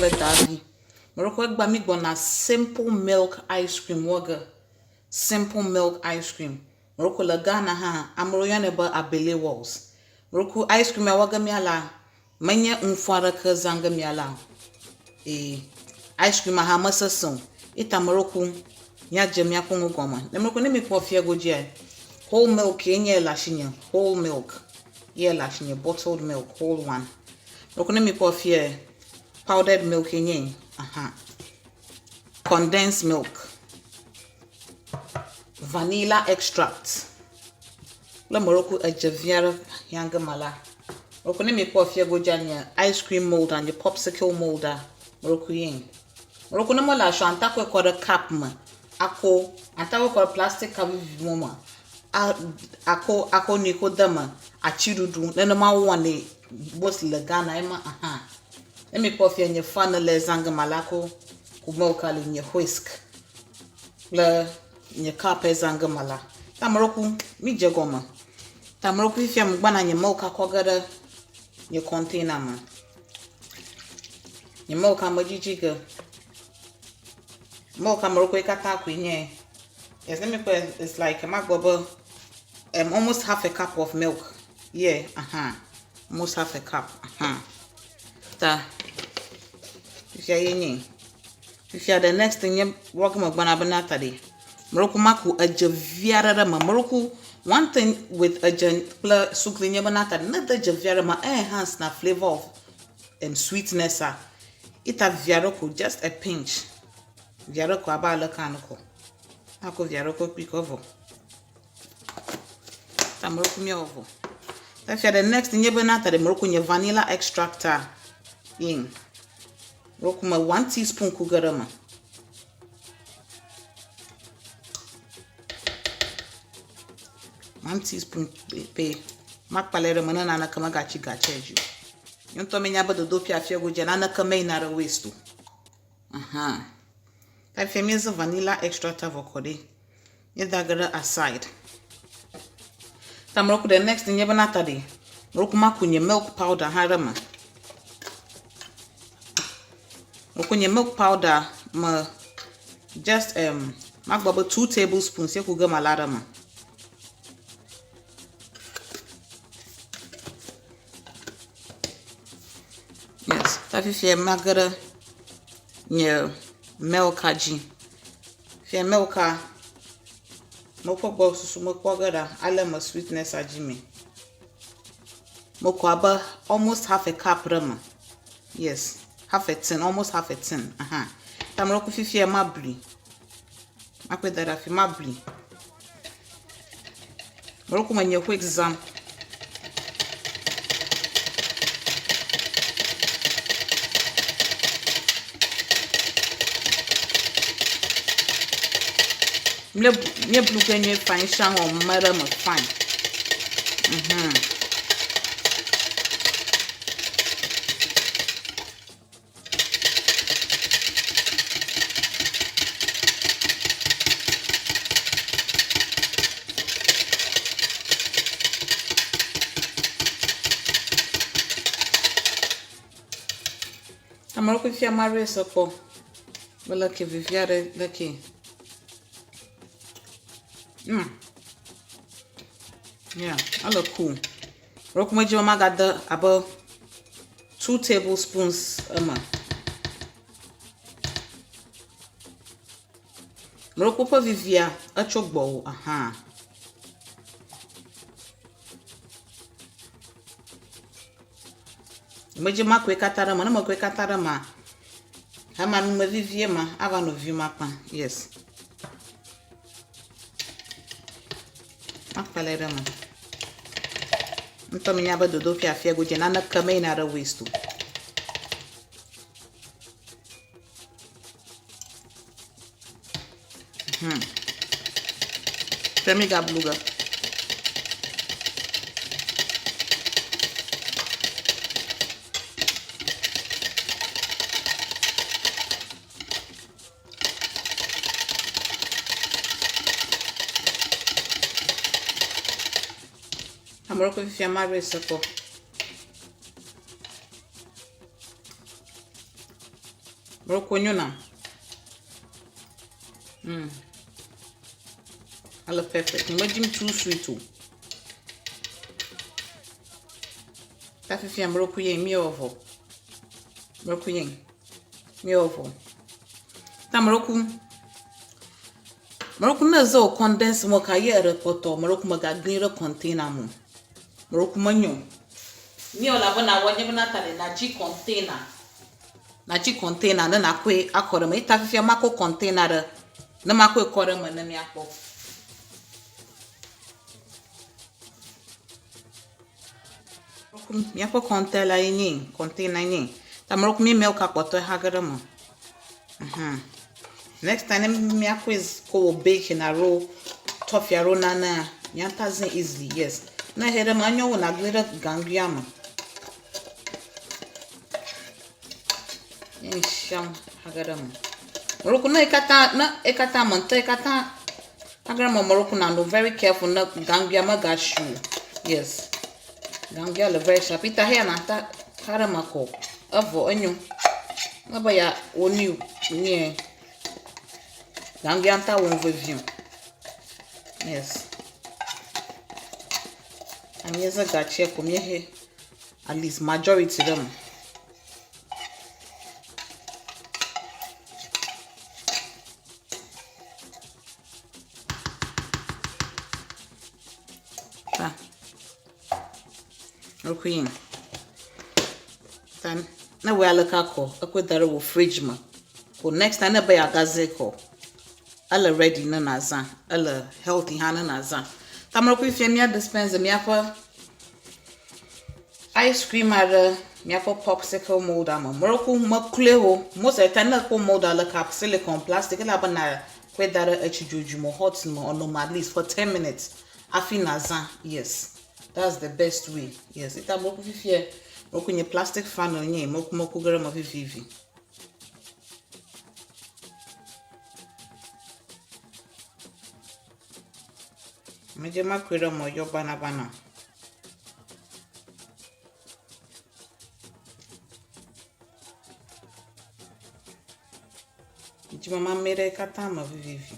kple Daavi. Morocco gba mi gbona simple milk ice cream waga. Simple milk ice cream. Morocco le Ghana ha amro yane ba abele walls. Morocco ice cream waga mi ala. Menye unfara ke zanga mi ala. Ice cream ha masa son. Ita Morocco nya jem ya kongo goma. Le Morocco ne mi po fia goje. Whole milk yenye la shinya. Whole milk. Yeah, la shinya bottled milk, whole one. Morocco ne mi po fia powdered milk yenye. Condensed milk. Vanilla extract. Le Morocco a javiera yanga mala. Morocco ne mi po fia goje ice cream molder and your popsicle molder. Morocco yen. Morocco ne mo la sho antako ko the cap ma. Ako antako ko plastic cap moma. Ako ni ko dama achirudu le no ma wone boss le Ghana ema let me pour nye fan le zanga malako ku milk ali nye whisk le nye cup zanga mala ta Morocco mi je goma ta Morocco fi am gba na nye milk akogada nye container ma nye milk am jijiga milk am Morocco ikata ku nye yes let me put it's like magbobo almost half a cup of milk. Yeah, almost half a cup. If you're the next thing you work my banana today. Morocco maku a javiara ma Morocco one thing with a plus sukli banana not the javiara ma enhance na flavor of sweetness it a viaroko just a pinch. Viaroko abala kanoko. Ako viaroko quick over. Morocco mi ovo. If you're the next thing you the Morocco nye vanilla extractor in. Morocco ma 1 teaspoon kugarama. One teaspoon pe mak palere manana na kama gachi gacheju. Yonto me nyaba do dopi afia go jana na kama inara waste. That famous vanilla extractor vokode. You dagara aside. Ta Morocco the next thing you today. Morocco makunye milk powder harama. Morocco nye milk powder ma just magbaba 2 tablespoons ye kuga malada ma. Yes, that if you magara nye milk aji. If you milk moko box sumo kwagara ala ma sweetness ajimi moko aba almost half a cup rama yes half a tin almost half a tin ta Morocco fifi mabli akwe dara fi mabli Morocco manye ko exam me blue kenye fine shang or madam fine. Morocco if you marry so well okay viviare lucky. Yeah, I look cool. Morocco ma jima magada about 2 tablespoons Morocco pa vivia a chokbo Majima kwe katara ma na kwe katara ma hama no vivie ma ava no vi mapa yes akpalera ma nto minya ba dodo fi afia go jena na kama ina ra waste Temi ga bluga Morocco fi amare sako Morocco nyuna. I love perfect. Imagine too sweet too. That if you Morocco yen me ovo. Morocco yen. Me ovo. Ta Morocco na zo condense mo ka yere poto Morocco maga gnira container mo. Morocco manyo. Mi ola bona wanye bona tale na ji container. Na ji container na kwe akore me ta fifia mako container na mako ekore mo na mi akpo. Mi akpo container yin, container yin. Ta Morocco mi milk akpoto hagara mo. Next time mi akpo is ko bake na roll tough ya roll na mi antazin easily, yes. Na here ma anyo na glitter ganglia mo. Sham hagaram. Morocco na ekata monta ekata hagaram Morocco na no very careful na gambia ma ga shoe. Yes. Gambia le very sharp. Ita here na ta haramako. Avo enyo. Na ba ya oni ni gambia ta won review. Yes. Anyeza ga check ko me at least majority them. Queen. Then na we look ako akwedare wo fridge ma. Ko next time na ba ya gazeko. Alla ready na naza. Alla healthy hana naza. Tamro ku ifia mi dispense mi afa ice cream ara mi afa popsicle mold ama. Morocco makule ho. Most of the time na ko mold ala cap silicone plastic la ba na kwedare achijuju mo hot mo on at least for 10 minutes. Afi naza. Yes. That's the best way. Yes, ita moku fifie moku nye plastic funnel nye moku gara ma vivi. Meje makwira mo yo bana. Jima ma mere kata ma vivi.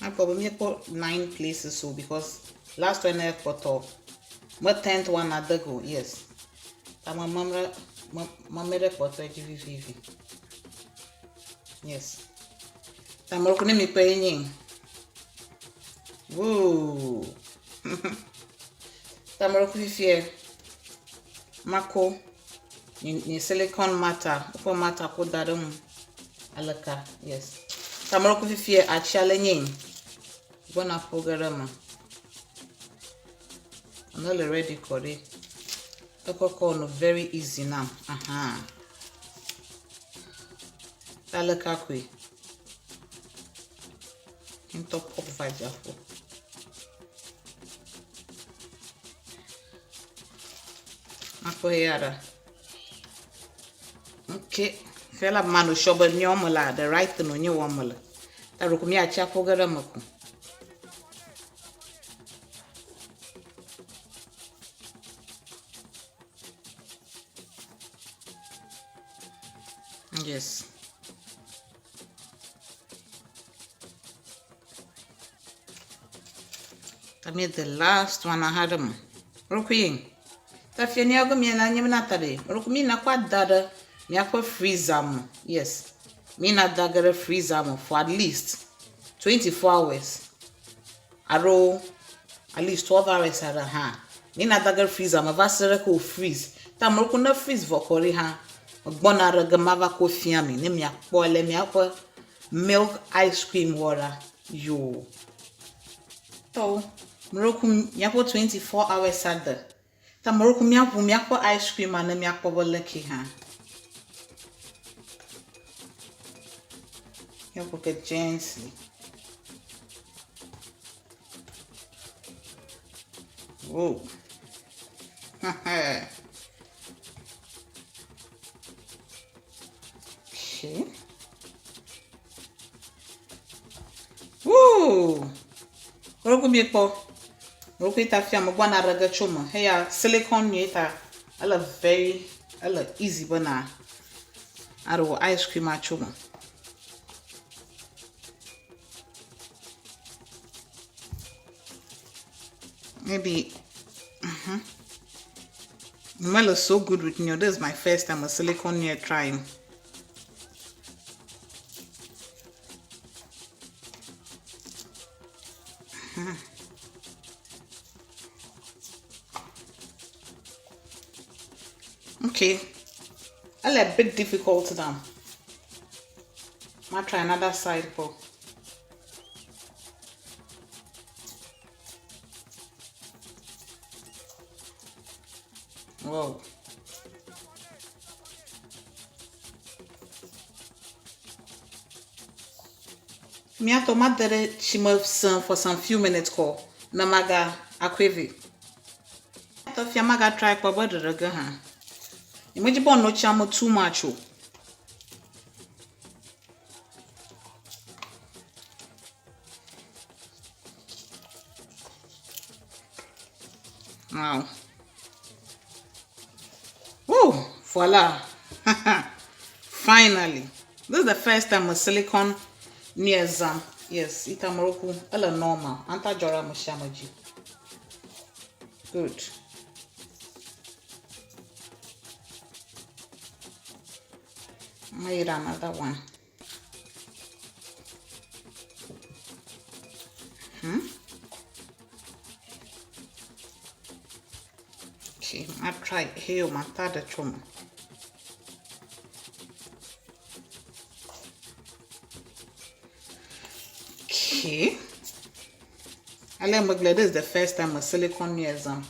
I probably put 9 places so because last one I put up. My 10th one at the go, yes. My mama report GVV. Yes. I'm working me paying. Woo. I'm working here. Mako. Ni silicone matter. For matter ko darum. Alaka. Yes. I'm working here at challenging. Gonna program. I'm not ready for it. No very easy now. Talakakwe. Into pop vibe. Akoyara. Okay. Fela manu shoba nyomala the right no nyi womala. Tarukumi acha program ko. Yes. I made the last one I had them. Rokuing. Tafiani ago mi na nyem na tare. Rokumi na kwa dada mi akwa freezer mo. Yes. Mi na dagare freezer mo for at least 24 hours. Aro at least 12 hours at ha. Mi na dagare freezer mo vasere ko freeze. Ta mo ko na freeze vokori ha. Bonara gamava ko fiami ne mi akpo le mi akwa milk ice cream water yo So, Morocco, miapo 24 hours at the. Ta Morocco miapo ice cream and miapo lucky ha. Miapo get gently. Whoa. Okay. Woo! Morocco Morocco ita fia mo gwana raga choma. Hey silicone ita ala very easy bana. Aro ice cream a choma. Maybe the smell is so good with you. This is my first time a silicone near trying. Okay, a bit difficult now. I'll try another side for. Whoa. Me a tomate chima for some few minutes call. Namaga akwevi. I thought maga try for better the ha. Imagine bon no chamo too much. Wow. Woo! Voila. Finally. This is the first time a silicone near Zam. Yes, ita Morocco. Ela normal. Anta jora mushamaji. Good. Made another one. Okay, I try here my third choma. Okay. This is the first time a silicone near Zam.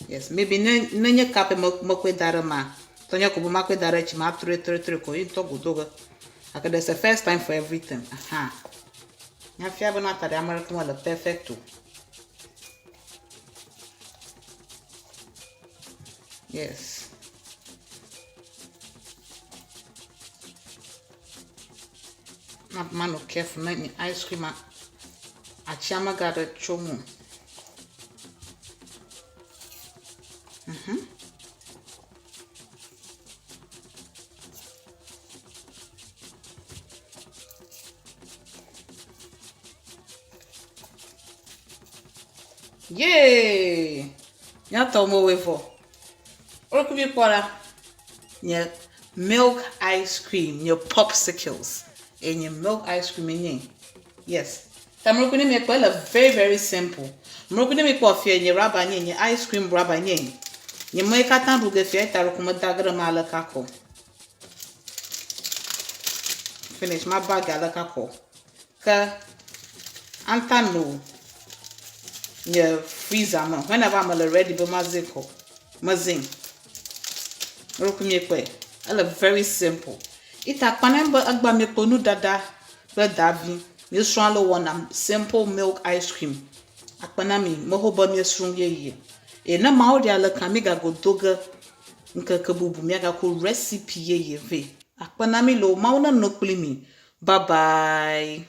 Yes, maybe nanya kape mokwe darama. Tonya kubu makwe darechi ma 3 ko into gudoga. Okay, that's the first time for everything. Aha. Nya fiaba na tade American wala perfect too. Yes. Not man no careful na ice cream a chama gada chomu. Yay! Nyata mo for. Or could be para your milk ice cream, your popsicles, and your milk ice cream in. Yes. Tamrokuni make well very, very simple. Mrokuni make coffee and your rubber and your ice cream rubber yin. You make a time to get fiat dagra malakako. Finish my bag alakako. Ka antano. Your freezer whenever I'm ready but mazing very simple ita panemba agba me ponu Nuɖaɖa kple Daavi me strong lo one simple milk ice cream akpana mi mo ba me strong ye e na ma odi ala kan mi ga godoga nke kebubu mi ga ko recipe ye ve akpana mi lo ma una no kuli mi bye bye.